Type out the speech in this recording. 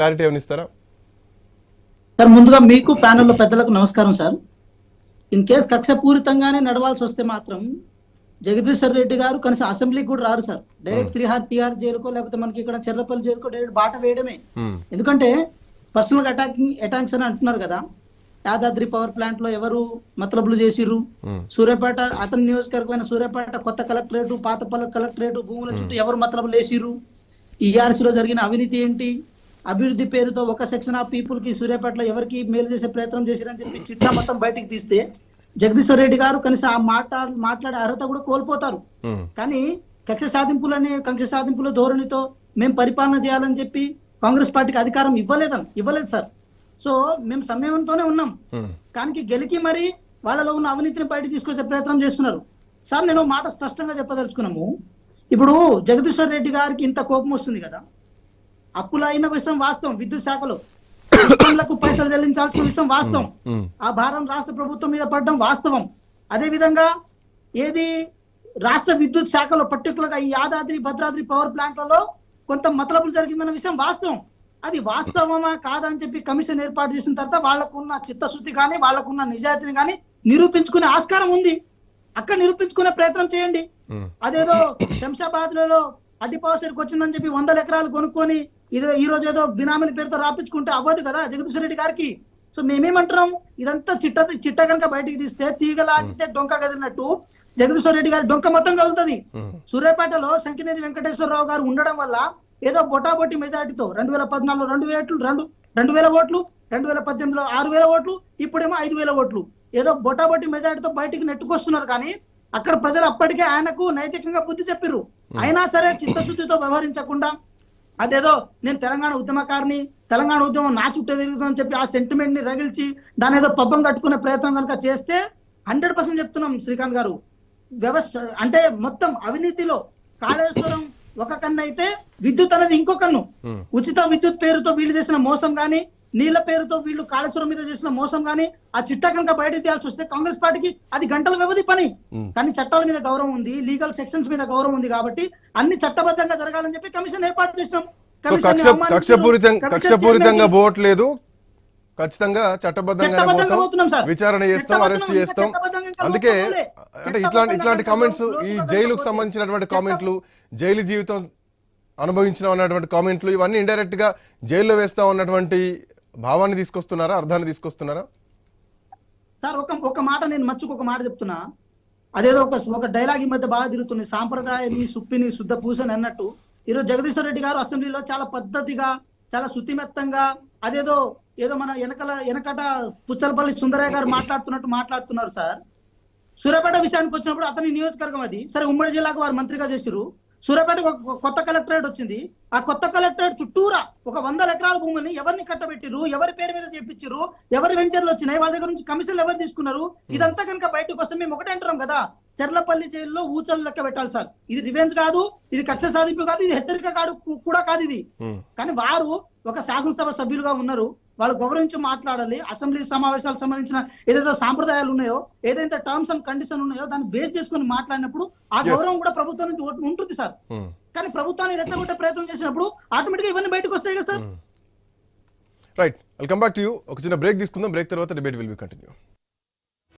Clarity ఏమైనా ఇస్తారా? Sir ముందుగా మీకు ప్యానెల్లో పెద్దలకు నమస్కారం సార్. ఇన్ కేస్ కక్షపూరితంగానే నడవాల్సి వస్తే మాత్రం జగదీశ్వర్ రెడ్డి గారు కనీసం అసెంబ్లీకి కూడా రారు సార్. డైరెక్ట్ తిహార్ జైలుకో లేకపోతే మనకి ఇక్కడ చెర్లపల్లి జైలుకో డైరెక్ట్ బాట వేయడమే. ఎందుకంటే పర్సనల్ అటాక్స్ అని అంటున్నారు కదా. యాదాద్రి పవర్ ప్లాంట్ లో ఎవరు మతలబులు చేసిర్రు, సూర్యాపేట అతని నియోజకవర్గమైన సూర్యాపేట కొత్త కలెక్టరేట్ పాతపల్లి కలెక్టరేట్ భూముల చుట్టూ ఎవరు మతలబులు వేసిర్రు, ఈఆర్సీలో జరిగిన అవినీతి ఏంటి, అభివృద్ధి పేరుతో ఒక సెక్షన్ ఆఫ్ పీపుల్ కి సూర్యాపేటలో ఎవరికి మేలు చేసే ప్రయత్నం చేసిరని చెప్పి చిట్టా మొత్తం బయటికి తీస్తే జగదీశ్వర్ రెడ్డి గారు కనీసం ఆ మాట్లాడే అర్హత కూడా కోల్పోతారు. కానీ కక్ష సాధింపుల ధోరణితో మేము పరిపాలన చేయాలని చెప్పి కాంగ్రెస్ పార్టీకి అధికారం ఇవ్వలేదు సార్. సో మేము సంయమనంతోనే ఉన్నాం. కానీ గెలికి మరి వాళ్ళలో ఉన్న అవినీతిని బయట తీసుకొచ్చే ప్రయత్నం చేస్తున్నారు సార్. నేను మాట స్పష్టంగా చెప్పదలుచుకున్నాము. ఇప్పుడు జగదీశ్వర్ రెడ్డి గారికి ఇంత కోపం వస్తుంది కదా, అప్పులు అయిన విషయం వాస్తవం, విద్యుత్ శాఖలో పైసలు చెల్లించాల్సిన విషయం వాస్తవం, ఆ భారం రాష్ట్ర ప్రభుత్వం మీద పడడం వాస్తవం. అదే విధంగా ఏది రాష్ట్ర విద్యుత్ శాఖలో పర్టికులర్ గా ఈ యాదాద్రి భద్రాద్రి పవర్ ప్లాంట్లలో కొంత మతలబులు జరిగిందన్న విషయం వాస్తవం. అది వాస్తవమా కాదని చెప్పి కమిషన్ ఏర్పాటు చేసిన తర్వాత వాళ్లకున్న చిత్తశుద్ధి కానీ వాళ్లకున్న నిజాయితీని కానీ నిరూపించుకునే ఆస్కారం ఉంది. అక్కడ నిరూపించుకునే ప్రయత్నం చేయండి. అదేదో శంషాబాద్ లలో అడ్డిపావసరికి వచ్చిందని చెప్పి 100 ఎకరాలు కొనుక్కొని ఈ రోజు ఏదో బినామీల పేరుతో రాపించుకుంటే అవ్వదు కదా జగదీశ్వర్ రెడ్డి గారికి. సో మేమేమంటున్నాం, ఇదంతా చిట్ట కనుక బయటికి తీస్తే తీగలాగితే డొంక కదిలినట్టు జగదీశ్వర్ రెడ్డి గారి డొంక మొత్తం కదులుతుంది. సూర్యాపేటలో సంకినేని వెంకటేశ్వరరావు గారు ఉండడం వల్ల ఏదో బొటాబొట్టి మెజార్టీతో 2014లో 2,000 ఓట్లు, 2018లో 6,000 ఓట్లు, ఇప్పుడేమో 5,000 ఓట్లు ఏదో బొటాబొట్టి మెజార్టీతో బయటికి నెట్టుకొస్తున్నారు. కానీ అక్కడ ప్రజలు అప్పటికే ఆయనకు నైతికంగా బుద్ధి చెప్పిర్రు. అయినా సరే చిత్తశుద్ధితో వ్యవహరించకుండా అదేదో నేను తెలంగాణ ఉద్యమకారిని, తెలంగాణ ఉద్యమం నా చుట్టే తిరుగుతుందని చెప్పి ఆ సెంటిమెంట్ ని రగిల్చి దాని ఏదో పబ్బం కట్టుకునే ప్రయత్నం కనుక చేస్తే 100% చెప్తున్నాం శ్రీకాంత్ గారు, వ్యవస్థ అంటే మొత్తం అవినీతిలో కాళేశ్వరం ఒక కన్ను అయితే విద్యుత్ అనేది ఇంకో కన్ను. ఉచిత విద్యుత్ పేరుతో వీళ్ళు చేసిన మోసం గానీ, నీళ్ల పేరుతో వీళ్ళు కాళేశ్వరం మీద చేసిన మోసం గానీ ఆ చిట్టా కనుక బయట తీయాల్సి వస్తే కాంగ్రెస్ పార్టీకి అది గంటల వ్యవధి పని. కానీ చట్టాల మీద గౌరవం ఉంది, లీగల్ సెక్షన్స్ మీద గౌరవం ఉంది కాబట్టి అన్ని చట్టబద్ధంగా జరగాలని చెప్పి కమిషన్ ఏర్పాటు చేసినాం. కక్షపూరితంగా పోవట్లేదు, ఖచ్చితంగా చట్టబద్ధంగా విచారణ చేస్తాం, అరెస్ట్ చేస్తాం. అందుకే అంటే ఇట్లాంటి కామెంట్స్, ఈ జైలుకు సంబంధించినటువంటి కామెంట్లు, జైలు జీవితం అనుభవించిన అన్నటువంటి కామెంట్లు, ఇవన్నీ ఇండైరెక్ట్ గా జైల్లో వేస్తా ఉన్నటువంటి భావాన్ని తీసుకొస్తున్నారా, అర్థాన్ని తీసుకొస్తున్నారా? సార్ ఒక మాట నేను మర్చిపోక మాట చెప్తున్నా. అదేదో ఒక డైలాగ్ ఈ మధ్య బాగా తిరుగుతుంది, సాంప్రదాయాన్ని సుప్పిని శుద్ధ పూసని అన్నట్టు. ఈరోజు జగదీశ్వర్ రెడ్డి గారు అసెంబ్లీలో చాలా పద్ధతిగా, చాలా శుతిమెత్తంగా అదేదో మన వెనకట పుచ్చలపల్లి సుందరయ్య గారు మాట్లాడుతున్నారు సార్. సూర్యాపేట విషయానికి వచ్చినప్పుడు అతని నియోజకవర్గం అది, సరే ఉమ్మడి జిల్లాకు వారు మంత్రిగా చేసిరు. సూర్యాపేట కొత్త కలెక్టరేట్ వచ్చింది. ఆ కొత్త కలెక్టరేట్ చుట్టూరా ఒక 100 ఎకరాల భూమిని ఎవరిని కట్టబెట్టిరు, ఎవరి పేరు మీద చేపించారు, ఎవరి వెంచర్లు వచ్చినాయి, వాళ్ళ దగ్గర నుంచి కమిషన్లు ఎవరు తీసుకున్నారు, ఇదంతా కనుక బయటకు వస్తే మేము ఒకటే అంటున్నాం కదా, చెర్లపల్లి జైల్లో ఊచలు లెక్క పెట్టాలి సార్. ఇది రివెంజ్ కాదు, ఇది కక్ష సాధింపు కాదు, ఇది హెచ్చరిక కూడా కాదు ఇది. కానీ వారు ఒక శాసనసభ సభ్యులుగా ఉన్నారు, వాళ్ళు గౌరవించి మాట్లాడాలి. అసెంబ్లీ సమావేశాలకు సంబంధించిన ఏదైతే సాంప్రదాయాలు ఉన్నాయో, ఏదైతే టర్మ్స్ అండ్ కండిషన్ ఉన్నాయో దాన్ని బేస్ చేసుకుని మాట్లాడినప్పుడు ఆ గౌరవం కూడా ప్రభుత్వం నుంచి ఉంటుంది సార్. కానీ ప్రభుత్వాన్ని రెచ్చగొట్టే ప్రయత్నం చేసినప్పుడు ఆటోమేటిక్ గా ఇవన్నీ బయటకు వస్తాయి కదా sir. Right, welcome back to you. ఒక చిన్న బ్రేక్ తీసుకుందాం. బ్రేక్ తర్వాత డిబేట్ విల్ బి కంటిన్యూ.